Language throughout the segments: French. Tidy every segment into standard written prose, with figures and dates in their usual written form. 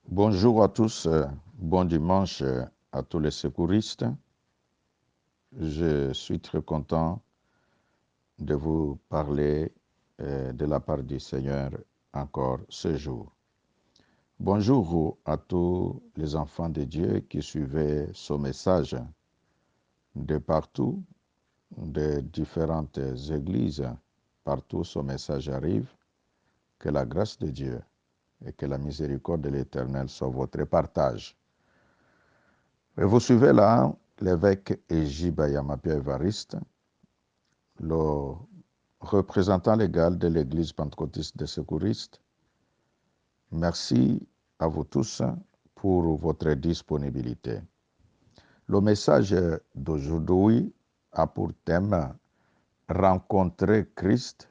Bonjour à tous, bon dimanche à tous les secouristes. Je suis très content de vous parler de la part du Seigneur encore ce jour. Bonjour à tous les enfants de Dieu qui suivaient ce message de partout, de différentes églises. Partout ce message arrive. Que la grâce de Dieu et que la miséricorde de l'Éternel soit votre partage. Et vous suivez là l'évêque Ejiba Yamapia Évariste, le représentant légal de l'Église pentecôtiste des secouristes. Merci à vous tous pour votre disponibilité. Le message d'aujourd'hui a pour thème « Rencontrer Christ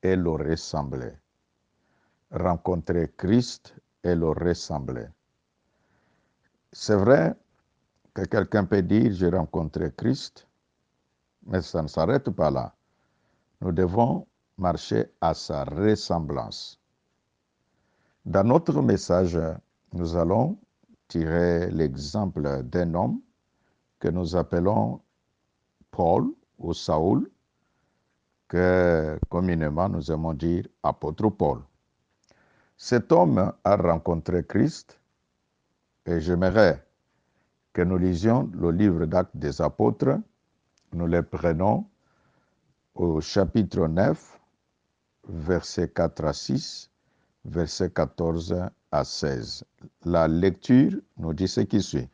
et le ressembler ». Rencontrer Christ et le ressembler. C'est vrai que quelqu'un peut dire « j'ai rencontré Christ », mais ça ne s'arrête pas là. Nous devons marcher à sa ressemblance. Dans notre message, nous allons tirer l'exemple d'un homme que nous appelons Paul ou Saoul, que communément nous aimons dire apôtre Paul. Cet homme a rencontré Christ et j'aimerais que nous lisions le livre d'Actes des Apôtres. Nous les prenons au chapitre 9, versets 4 à 6, versets 14 à 16. La lecture nous dit ce qui suit.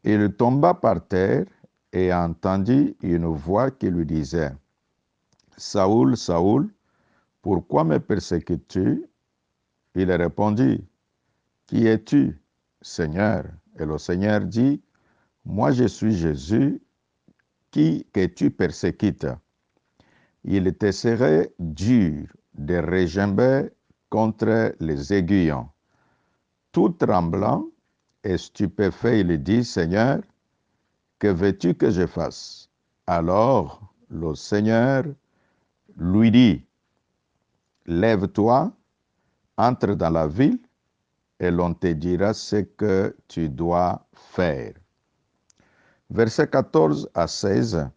Il tomba par terre et entendit une voix qui lui disait « Saoul, Saoul, pourquoi me persécutes-tu » Il répondit « Qui es-tu, Seigneur » Et le Seigneur dit « Moi je suis Jésus, que tu persécutes. Il te serait dur de regimber contre les aiguillons. » Tout tremblant et stupéfait, il dit, « Seigneur, que veux-tu que je fasse » Alors le Seigneur lui dit, « Lève-toi, entre dans la ville, et l'on te dira ce que tu dois faire. » Versets 14 à 16.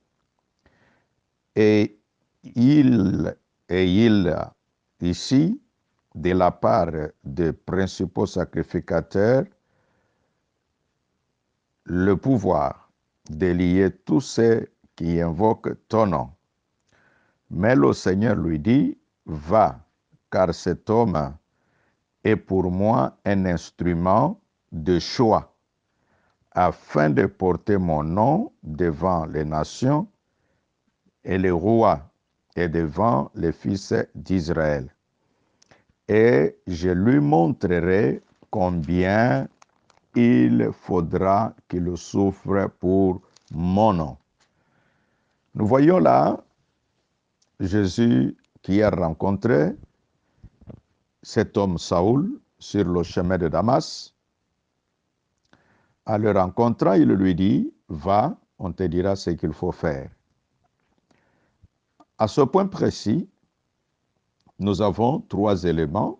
Et il, ici, de la part des principaux sacrificateurs, le pouvoir de lier tous ceux qui invoquent ton nom. Mais le Seigneur lui dit, « Va, car cet homme est pour moi un instrument de choix, afin de porter mon nom devant les nations et les rois et devant les fils d'Israël. Et je lui montrerai combien il faudra qu'il souffre pour mon nom. » Nous voyons là Jésus qui a rencontré cet homme Saoul sur le chemin de Damas. En le rencontrant, il lui dit, « Va, on te dira ce qu'il faut faire. » À ce point précis, nous avons trois éléments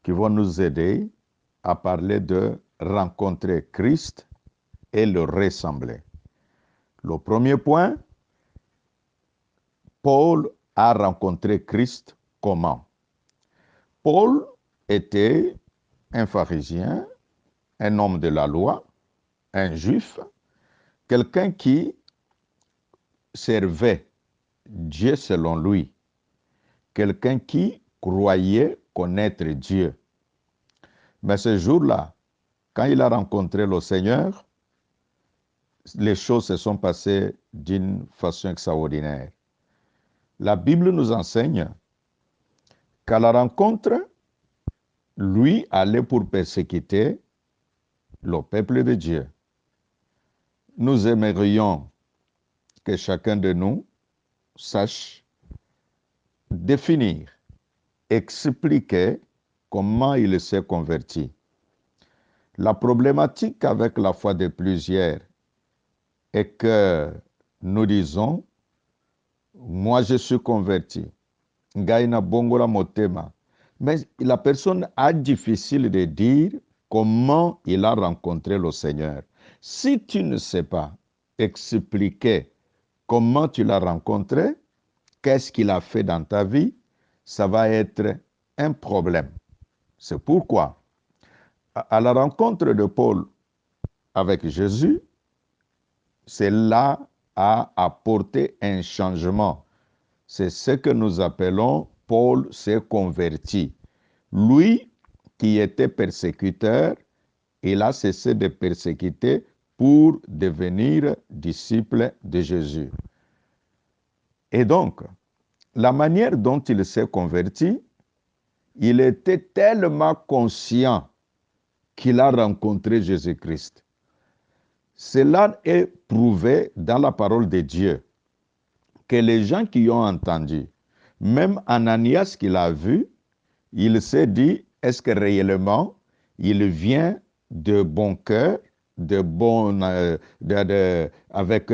qui vont nous aider à parler de rencontrer Christ et le ressembler. Le premier point, Paul a rencontré Christ comment? Paul était un pharisien, un homme de la loi, un juif, quelqu'un qui servait Dieu selon lui, quelqu'un qui croyait connaître Dieu. Mais ce jour-là, quand il a rencontré le Seigneur, les choses se sont passées d'une façon extraordinaire. La Bible nous enseigne qu'à la rencontre, lui allait pour persécuter le peuple de Dieu. Nous aimerions que chacun de nous sache définir, expliquer comment il s'est converti. La problématique avec la foi de plusieurs est que nous disons, moi je suis converti, Ngaina bongola motema, Mais la personne a difficile de dire comment il a rencontré le Seigneur. Si tu ne sais pas expliquer comment tu l'as rencontré, qu'est-ce qu'il a fait dans ta vie, ça va être un problème. C'est pourquoi, à la rencontre de Paul avec Jésus, cela a apporté un changement. C'est ce que nous appelons Paul s'est converti. Lui qui était persécuteur, il a cessé de persécuter pour devenir disciple de Jésus. Et donc, la manière dont il s'est converti, il était tellement conscient qu'il a rencontré Jésus-Christ. Cela est prouvé dans la parole de Dieu, que les gens qui ont entendu, même Ananias qui l'a vu, il s'est dit, est-ce que réellement il vient de bon cœur, avec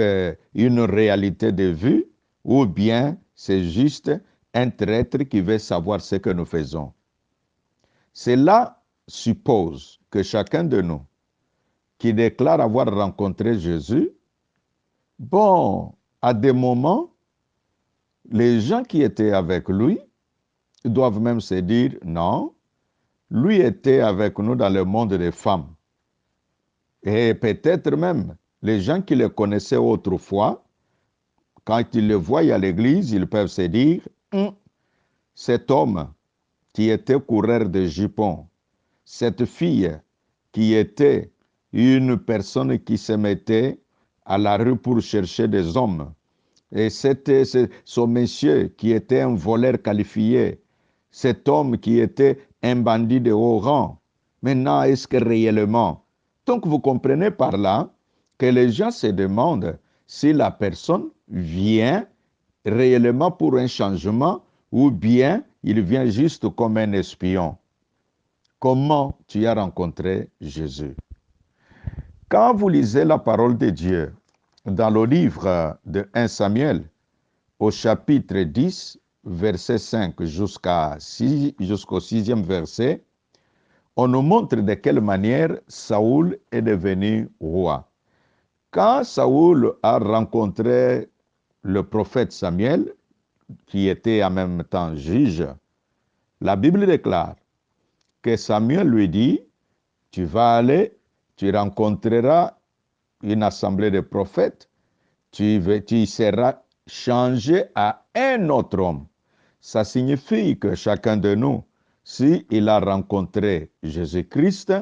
une réalité de vue, ou bien c'est juste un traître qui veut savoir ce que nous faisons. Cela suppose que chacun de nous qui déclare avoir rencontré Jésus, à des moments, les gens qui étaient avec lui doivent même se dire, non, lui était avec nous dans le monde des femmes. Et peut-être même, les gens qui le connaissaient autrefois, quand ils le voient à l'église, ils peuvent se dire, cet homme qui était coureur de jupons, cette fille qui était une personne qui se mettait à la rue pour chercher des hommes, et c'était ce monsieur qui était un voleur qualifié, cet homme qui était un bandit de haut rang. Maintenant, est-ce que réellement... Donc, vous comprenez par là que les gens se demandent si la personne vient réellement pour un changement ou bien il vient juste comme un espion. Comment tu as rencontré Jésus? Quand vous lisez la parole de Dieu dans le livre de 1 Samuel, au chapitre 10, verset 5 jusqu'au 6e verset, on nous montre de quelle manière Saoul est devenu roi. Quand Saoul a rencontré le prophète Samuel, qui était en même temps juge, la Bible déclare que Samuel lui dit, tu vas aller, tu rencontreras une assemblée de prophètes, tu seras changé à un autre homme. Ça signifie que chacun de nous, s'il a rencontré Jésus-Christ,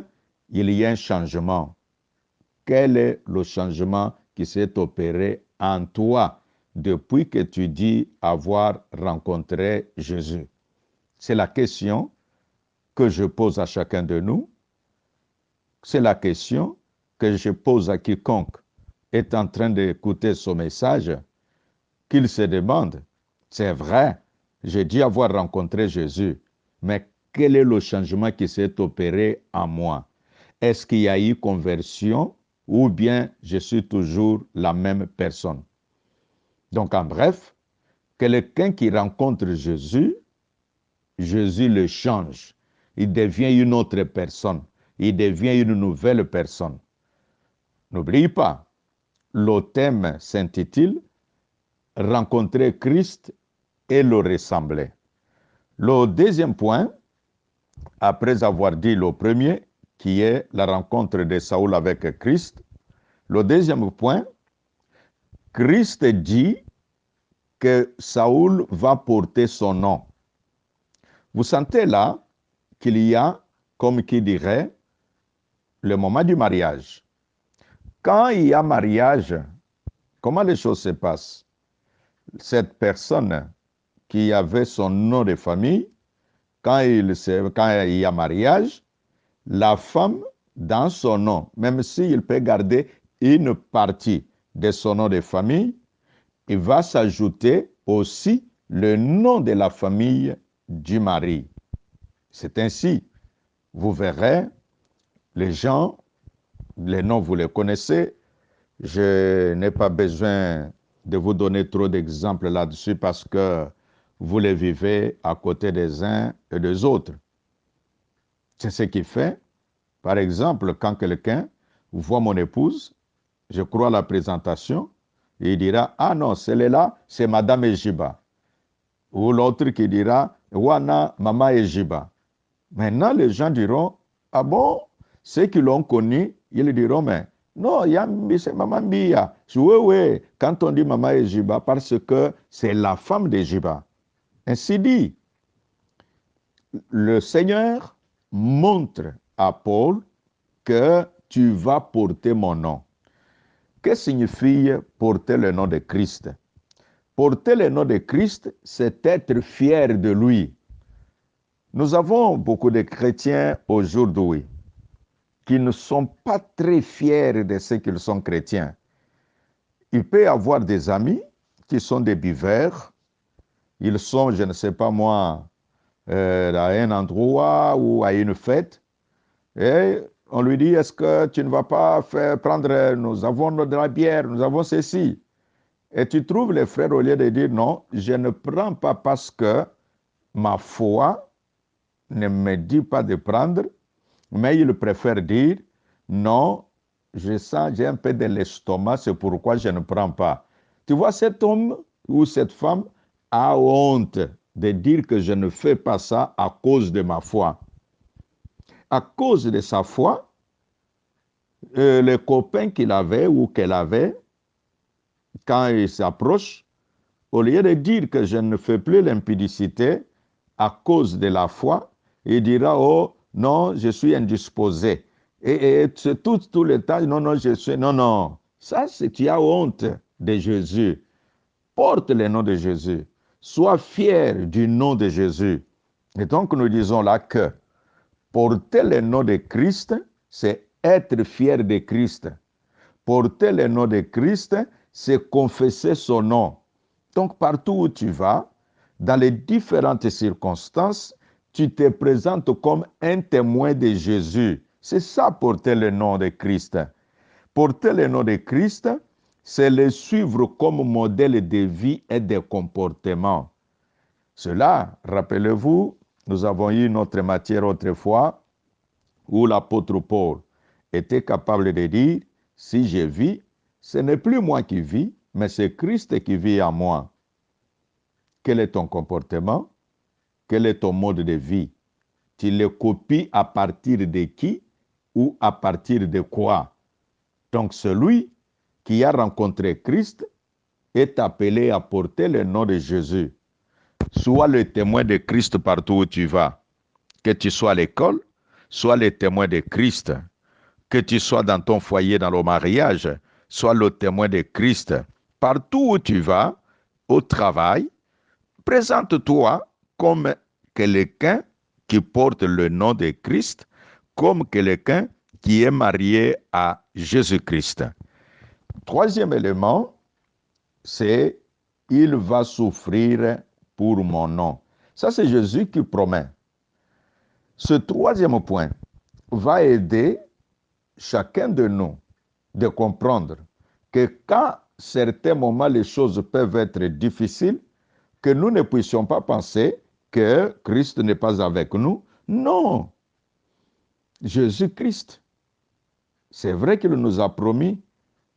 il y a un changement. Quel est le changement qui s'est opéré en toi depuis que tu dis avoir rencontré Jésus? C'est la question que je pose à chacun de nous. C'est la question que je pose à quiconque est en train d'écouter ce message, qu'il se demande, c'est vrai, j'ai dit avoir rencontré Jésus, mais quel est le changement qui s'est opéré en moi? Est-ce qu'il y a eu conversion ou bien je suis toujours la même personne? Donc en bref, quelqu'un qui rencontre Jésus, Jésus le change. Il devient une autre personne. Il devient une nouvelle personne. N'oublie pas, le thème s'intitule « Rencontrer Christ et le ressembler ». Le deuxième point, après avoir dit le premier, qui est la rencontre de Saoul avec Christ, le deuxième point, Christ dit que Saoul va porter son nom. Vous sentez là qu'il y a, comme qui dirait, le moment du mariage. Quand il y a mariage, comment les choses se passent? Cette personne qui avait son nom de famille, quand il y a mariage, la femme, dans son nom, même s'il peut garder une partie de son nom de famille, il va s'ajouter aussi le nom de la famille du mari. C'est ainsi, vous verrez, les gens, les noms vous les connaissez, je n'ai pas besoin de vous donner trop d'exemples là-dessus parce que vous les vivez à côté des uns et des autres. C'est ce qu'il fait. Par exemple, quand quelqu'un voit mon épouse, je crois à la présentation, et il dira, ah non, celle-là, c'est Madame Ejiba. Ou l'autre qui dira, Wana, Mama Ejiba. Maintenant, les gens diront, ah bon, ceux qui l'ont connu, ils diront, mais non, c'est Maman Bia. Oui, oui, quand on dit Maman Ejiba, parce que c'est la femme d'Ejiba. Ainsi dit, le Seigneur montre à Paul que tu vas porter mon nom. Que signifie porter le nom de Christ? Porter le nom de Christ, c'est être fier de lui. Nous avons beaucoup de chrétiens aujourd'hui qui ne sont pas très fiers de ce qu'ils sont chrétiens. Il peut y avoir des amis qui sont des buveurs. Ils sont, je ne sais pas moi, à un endroit ou à une fête. Et on lui dit, est-ce que tu ne vas pas prendre, nous avons de la bière, nous avons ceci. Et tu trouves les frères, au lieu de dire, non, je ne prends pas parce que ma foi ne me dit pas de prendre, mais ils préfèrent dire, non, j'ai un peu de l'estomac, c'est pourquoi je ne prends pas. Tu vois, cet homme ou cette femme a honte de dire que je ne fais pas ça à cause de ma foi. À cause de sa foi, les copains qu'il avait ou qu'elle avait, quand ils s'approchent, au lieu de dire que je ne fais plus l'impudicité à cause de la foi, il dira, oh non, je suis indisposé. Et c'est tout le temps, non, non, je suis, non, non. Ça, c'est tu as honte de Jésus. Porte le nom de Jésus. Sois fier du nom de Jésus. Et donc, nous disons là que porter le nom de Christ, c'est être fier de Christ. Porter le nom de Christ, c'est confesser son nom. Donc, partout où tu vas, dans les différentes circonstances, tu te présentes comme un témoin de Jésus. C'est ça, porter le nom de Christ. Porter le nom de Christ, c'est le suivre comme modèle de vie et de comportement. Cela, rappelez-vous, nous avons eu notre matière autrefois où l'apôtre Paul était capable de dire, si je vis, ce n'est plus moi qui vis, mais c'est Christ qui vit en moi. Quel est ton comportement? Quel est ton mode de vie? Tu le copies à partir de qui ou à partir de quoi? Donc celui qui a rencontré Christ est appelé à porter le nom de Jésus. Sois le témoin de Christ partout où tu vas. Que tu sois à l'école, sois le témoin de Christ. Que tu sois dans ton foyer, dans le mariage, sois le témoin de Christ. Partout où tu vas, au travail, présente-toi comme quelqu'un qui porte le nom de Christ, comme quelqu'un qui est marié à Jésus-Christ. Troisième élément, c'est il va souffrir pour mon nom. Ça, c'est Jésus qui promet. Ce troisième point va aider chacun de nous de comprendre que quand certains moments les choses peuvent être difficiles, que nous ne puissions pas penser que Christ n'est pas avec nous. Non. Jésus-Christ, c'est vrai qu'il nous a promis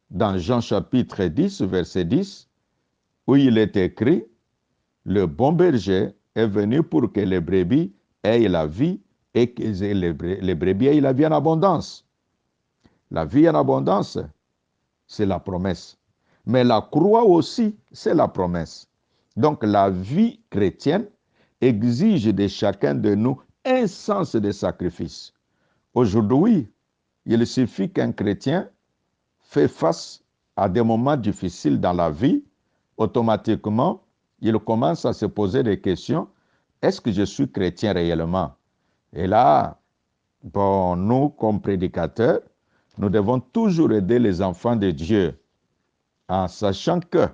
dans Jean chapitre 10, verset 10, où il est écrit, le bon berger est venu pour que les brebis aient la vie et que les brebis aient la vie en abondance. La vie en abondance, c'est la promesse. Mais la croix aussi, c'est la promesse. Donc la vie chrétienne exige de chacun de nous un sens de sacrifice. Aujourd'hui, il suffit qu'un chrétien fait face à des moments difficiles dans la vie, automatiquement, il commence à se poser des questions. Est-ce que je suis chrétien réellement? Et là, bon, nous, comme prédicateurs, nous devons toujours aider les enfants de Dieu en sachant que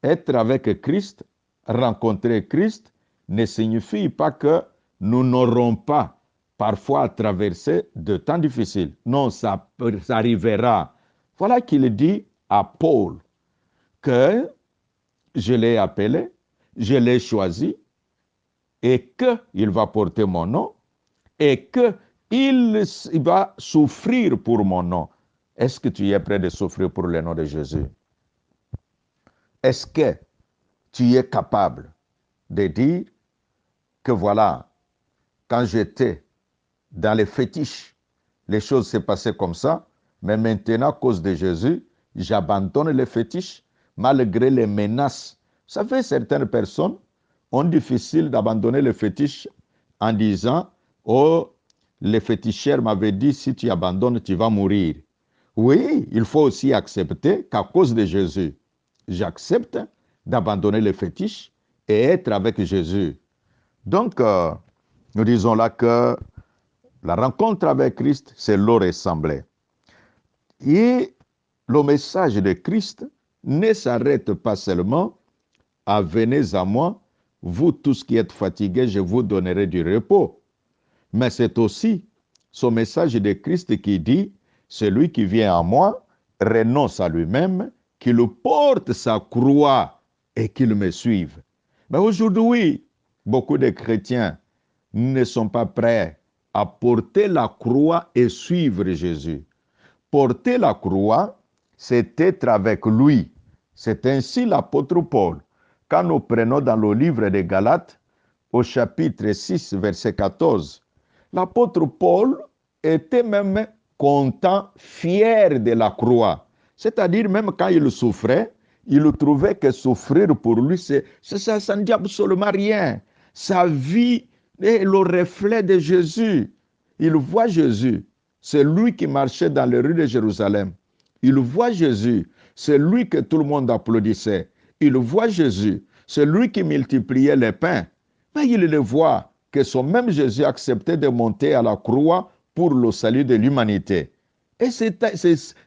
être avec Christ, rencontrer Christ, ne signifie pas que nous n'aurons pas parfois à traverser de temps difficiles. Non, ça arrivera. Voilà qu'il dit à Paul que je l'ai appelé, je l'ai choisi et qu'il va porter mon nom et qu'il va souffrir pour mon nom. Est-ce que tu es prêt de souffrir pour le nom de Jésus? Est-ce que tu es capable de dire que voilà, quand j'étais dans les fétiches, les choses s'est passées comme ça, mais maintenant, à cause de Jésus, j'abandonne les fétiches malgré les menaces. Ça fait certaines personnes ont difficile d'abandonner les fétiches en disant, oh, les féticheurs m'avaient dit, si tu abandonnes, tu vas mourir. Oui, il faut aussi accepter qu'à cause de Jésus, j'accepte d'abandonner les fétiches et être avec Jésus. Donc, nous disons là que la rencontre avec Christ, c'est le ressembler. Et le message de Christ ne s'arrête pas seulement à venez à moi, vous tous qui êtes fatigués, je vous donnerai du repos. Mais c'est aussi ce message de Christ qui dit, celui qui vient à moi renonce à lui-même, qu'il porte sa croix et qu'il me suive. Mais aujourd'hui, beaucoup de chrétiens ne sont pas prêts à porter la croix et suivre Jésus. Porter la croix, c'est être avec lui. C'est ainsi l'apôtre Paul. Quand nous prenons dans le livre des Galates, au chapitre 6, verset 14, l'apôtre Paul était même content, fier de la croix. C'est-à-dire, même quand il souffrait, il trouvait que souffrir pour lui, ça ne dit absolument rien. Sa vie est le reflet de Jésus. Il voit Jésus. C'est lui qui marchait dans les rues de Jérusalem. Il voit Jésus. C'est lui que tout le monde applaudissait. Il voit Jésus. C'est lui qui multipliait les pains. Mais il le voit que son même Jésus acceptait de monter à la croix pour le salut de l'humanité. Et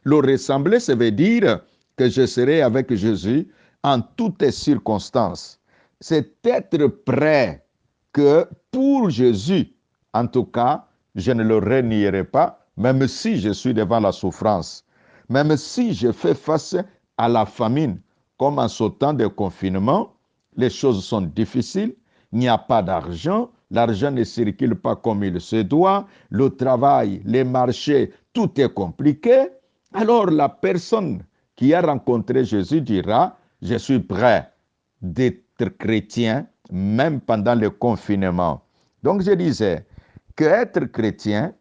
le ressembler, ça veut dire que je serai avec Jésus en toutes circonstances. C'est être prêt que pour Jésus, en tout cas, je ne le renierai pas, même si je suis devant la souffrance, même si je fais face à la famine, comme en ce temps de confinement, les choses sont difficiles, il n'y a pas d'argent, l'argent ne circule pas comme il se doit, le travail, les marchés, tout est compliqué. Alors la personne qui a rencontré Jésus dira, je suis prêt d'être chrétien même pendant le confinement. Donc je disais que être chrétien,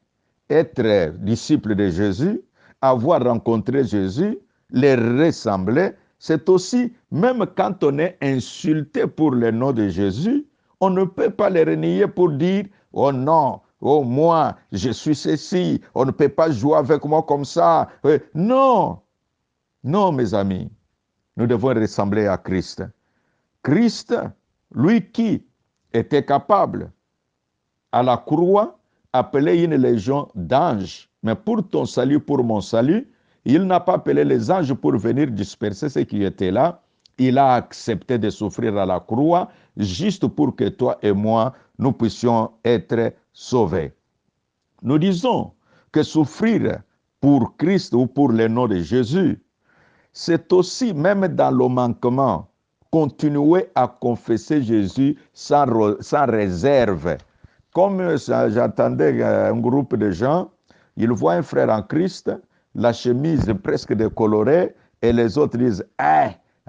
être disciple de Jésus, avoir rencontré Jésus, les ressembler, c'est aussi, même quand on est insulté pour le nom de Jésus, on ne peut pas les renier pour dire, oh non, oh moi, je suis ceci, on ne peut pas jouer avec moi comme ça. Non, non mes amis, nous devons ressembler à Christ. Christ, lui qui était capable à la croix, appeler une légion d'anges, mais pour ton salut, pour mon salut, il n'a pas appelé les anges pour venir disperser ceux qui étaient là. Il a accepté de souffrir à la croix juste pour que toi et moi, nous puissions être sauvés. Nous disons que souffrir pour Christ ou pour le nom de Jésus, c'est aussi, même dans le manquement, continuer à confesser Jésus sans réserve. Comme j'attendais un groupe de gens, ils voient un frère en Christ, la chemise presque décolorée, et les autres disent,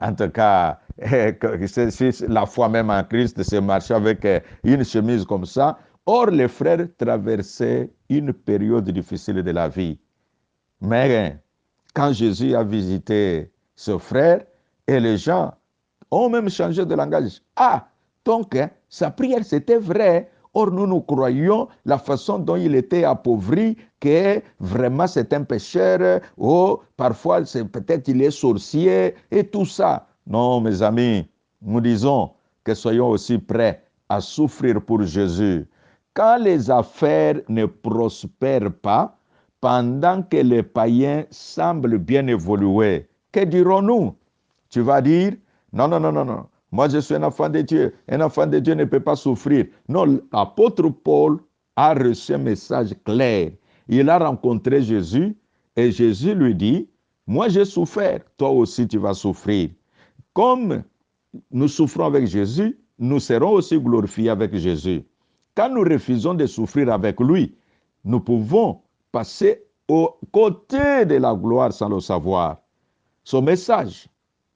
en tout cas, la foi même en Christ, c'est marcher avec une chemise comme ça. Or, les frères traversaient une période difficile de la vie. Mais quand Jésus a visité ce frère, et les gens ont même changé de langage. Donc, sa prière, c'était vrai. Or, nous croyions la façon dont il était appauvri, que vraiment c'est un pécheur, parfois peut-être il est sorcier, et tout ça. Non, mes amis, nous disons que soyons aussi prêts à souffrir pour Jésus. Quand les affaires ne prospèrent pas, pendant que les païens semblent bien évoluer, que dirons-nous? Tu vas dire, non. Moi, je suis un enfant de Dieu. Un enfant de Dieu ne peut pas souffrir. Non, l'apôtre Paul a reçu un message clair. Il a rencontré Jésus et Jésus lui dit, moi j'ai souffert, toi aussi tu vas souffrir. Comme nous souffrons avec Jésus, nous serons aussi glorifiés avec Jésus. quand nous refusons de souffrir avec lui, nous pouvons passer aux côtés de la gloire sans le savoir. Son message,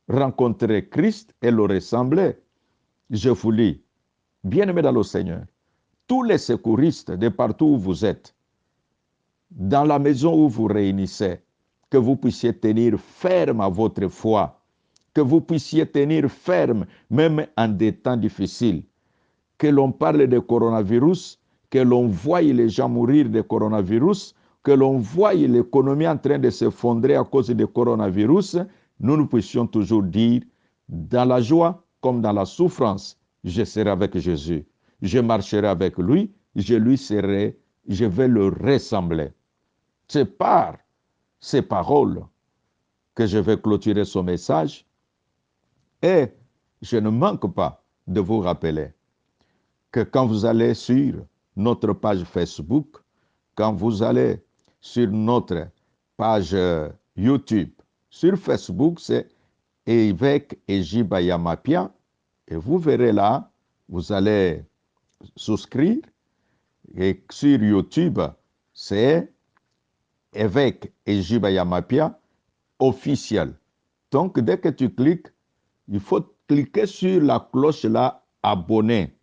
rencontrer Christ et le ressembler. Je vous lis, bien-aimés dans le Seigneur, tous les secouristes de partout où vous êtes, dans la maison où vous réunissez, que vous puissiez tenir ferme à votre foi, que vous puissiez tenir ferme même en des temps difficiles, que l'on parle de coronavirus, que l'on voie les gens mourir de coronavirus, que l'on voie l'économie en train de s'effondrer à cause du coronavirus, nous puissions toujours dire, dans la joie comme dans la souffrance, je serai avec Jésus. Je marcherai avec lui, je lui serai, je vais le ressembler. C'est par ces paroles que je vais clôturer ce message et je ne manque pas de vous rappeler que quand vous allez sur notre page Facebook, quand vous allez sur notre page YouTube, sur Facebook, c'est Évêque Ejiba Yamapia, et vous verrez là, vous allez souscrire, et sur YouTube, c'est Évêque Ejiba Yamapia officiel. Donc, dès que tu cliques, il faut cliquer sur la cloche là, abonner.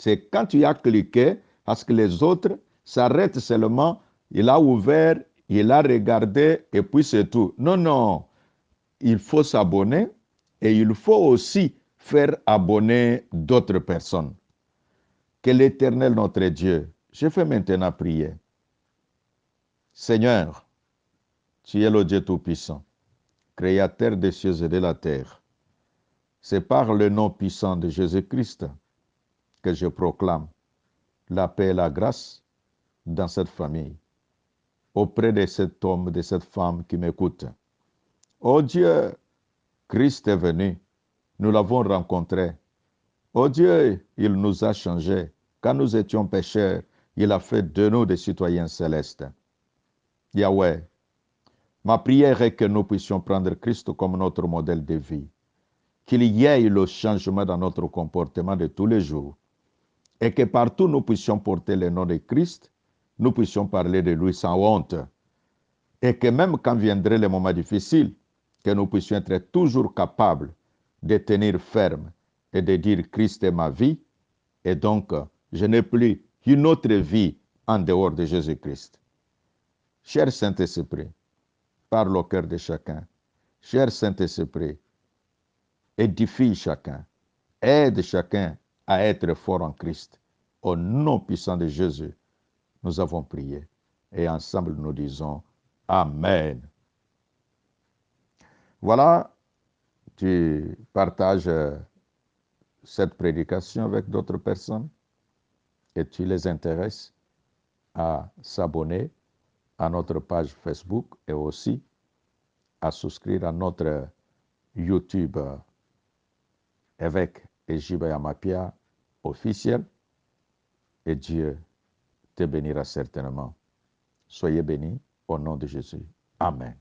C'est quand tu as cliqué, parce que les autres s'arrêtent seulement, il a ouvert, il a regardé, et puis c'est tout. Non, non, il faut s'abonner et il faut aussi faire abonner d'autres personnes. Que l'Éternel, notre Dieu, je fais maintenant prier. Seigneur, tu es le Dieu Tout-Puissant, Créateur des cieux et de la terre. C'est par le nom puissant de Jésus-Christ que je proclame la paix et la grâce dans cette famille, auprès de cet homme, de cette femme qui m'écoute. Oh Dieu, Christ est venu, nous l'avons rencontré. Oh Dieu, il nous a changés. Quand nous étions pécheurs, il a fait de nous des citoyens célestes. Yahweh, ma prière est que nous puissions prendre Christ comme notre modèle de vie, qu'il y ait le changement dans notre comportement de tous les jours, et que partout nous puissions porter le nom de Christ, nous puissions parler de lui sans honte, et que même quand viendraient les moments difficiles, que nous puissions être toujours capables de tenir ferme et de dire Christ est ma vie, et donc je n'ai plus une autre vie en dehors de Jésus-Christ. Cher Saint-Esprit, parle au cœur de chacun. Cher Saint-Esprit, édifie chacun, aide chacun à être fort en Christ. Au nom puissant de Jésus, nous avons prié et ensemble nous disons Amen. Voilà, tu partages cette prédication avec d'autres personnes et tu les intéresses à s'abonner à notre page Facebook et aussi à souscrire à notre YouTube Évêque Ejiba Yamapia officiel et Dieu te bénira certainement. Soyez bénis au nom de Jésus. Amen.